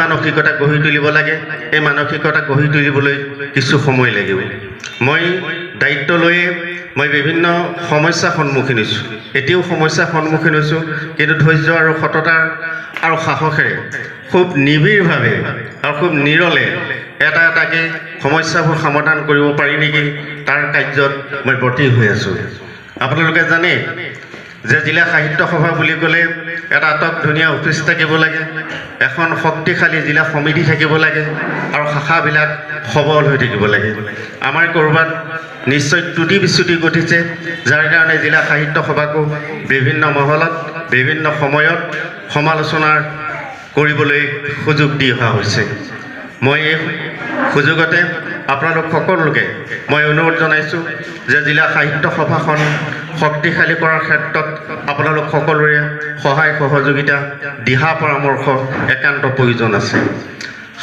মানসিকতা গঢ়ি তুলিব লাগে এই মানসিকতা গঢ়ি তুলিবলৈ কিছু সময় লাগিব মই দায়িত্ব লৈ মই বিভিন্ন সমস্যাৰ সন্মুখীন হৈছোঁ এতিয়াও সমস্যাৰ সন্মুখীন হৈছোঁ কিন্তু ধৈৰ্য আৰু সততা আৰু সাহসেৰে খুব নিবিড়ভাৱে আৰু খুব নিৰলে এটা এটাকে সমস্যাবোৰ সমাধান কৰিব পাৰি নেকি তাৰ কাৰ্যত মই ব্ৰতী হৈ আছোঁ আপোনালোকে জানে যে জিলা সাহিত্য সভা বুলি ক'লে এটা আটক ধুনীয়া অফিচ থাকিব লাগে এখন শক্তিশালী জিলা সমিতি থাকিব লাগে আৰু শাখাবিলাক সবল হৈ থাকিব লাগে আমাৰ ক'ৰবাত নিশ্চয় ত্ৰুটি বিচ্যুতি ঘটিছে যাৰ কাৰণে জিলা সাহিত্য সভাকো বিভিন্ন মহলত বিভিন্ন সময়ত সমালোচনা কৰিবলৈ সুযোগ দি অহা হৈছে মই এই সুযোগতে আপোনালোক সকলোকে মই অনুৰোধ জনাইছোঁ যে জিলা সাহিত্য সভাখন শক্তিশালী কৰাৰ ক্ষেত্ৰত আপোনালোক সকলোৰে সহায় সহযোগিতা দিহা পৰামৰ্শ একান্ত প্ৰয়োজন আছে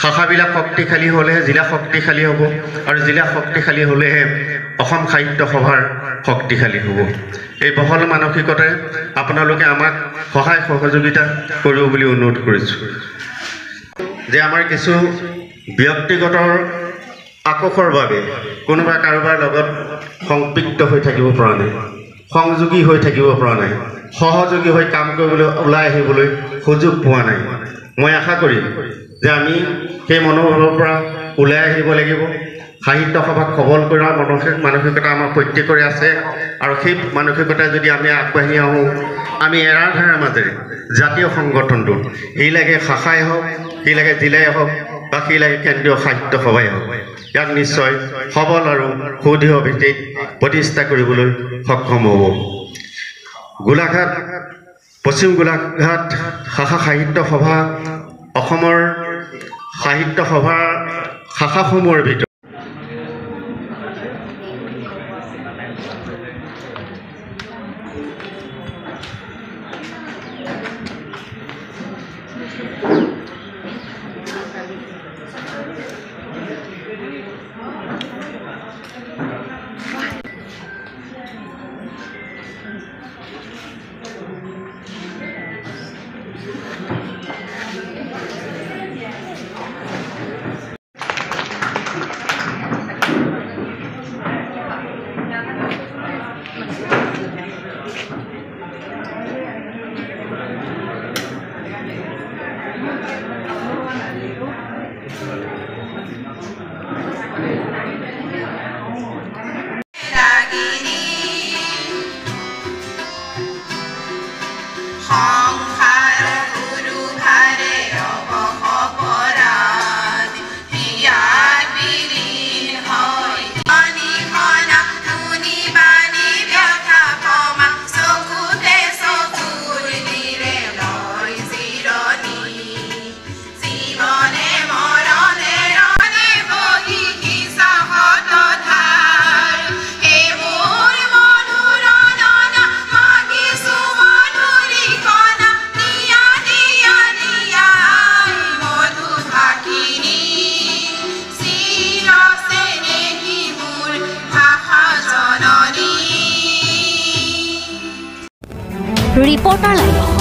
শাখাবিলাক শক্তিশালী হ'লেহে জিলা শক্তিশালী হ'ব আৰু জিলা শক্তিশালী হ'লেহে অসম সাহিত্য সভাৰ শক্তিশালী হ'ব এই বহল মানসিকতাৰে আপোনালোকে আমাক সহায় সহযোগিতা কৰিব বুলি অনুৰোধ কৰিছোঁ যে আমাৰ কিছু ব্যক্তিগত আকৰ্ষৰ বাবে কোনোবা কাৰোবাৰ লগত সংপৃক্ত হৈ থাকিব পৰা নাই সংযোগী হৈ থাকিব পৰা নাই সহযোগী হৈ কাম কৰিবলৈ ওলাই আহিবলৈ সুযোগ পোৱা নাই মই আশা কৰিম যে আমি সেই মনোভাৱৰ পৰা ওলাই আহিব লাগিব সাহিত্য সভাক সবল কৰাৰ মানসিকতা আমাৰ প্ৰত্যেকৰে আছে আৰু সেই মানসিকতা যদি আমি আগবাঢ়ি আহোঁ আমি এৰাধাৰাৰ মাজেৰে জাতীয় সংগঠনটো সেই লাগে শাখাই হওক সেই লাগে জিলাই হওক বা সেই লাগে কেন্দ্ৰীয় সাহিত্য সভাই হওক ইয়াক নিশ্চয় সবল আৰু সুদৃঢ় ভিত্তিত প্ৰতিষ্ঠা কৰিবলৈ সক্ষম হ'ব গোলাঘাট পশ্চিম গোলাঘাট শাখা সাহিত্য সভা অসমৰ সাহিত্য সভাৰ শাখাসমূহৰ ভিতৰত रिपोर्टर लाइव।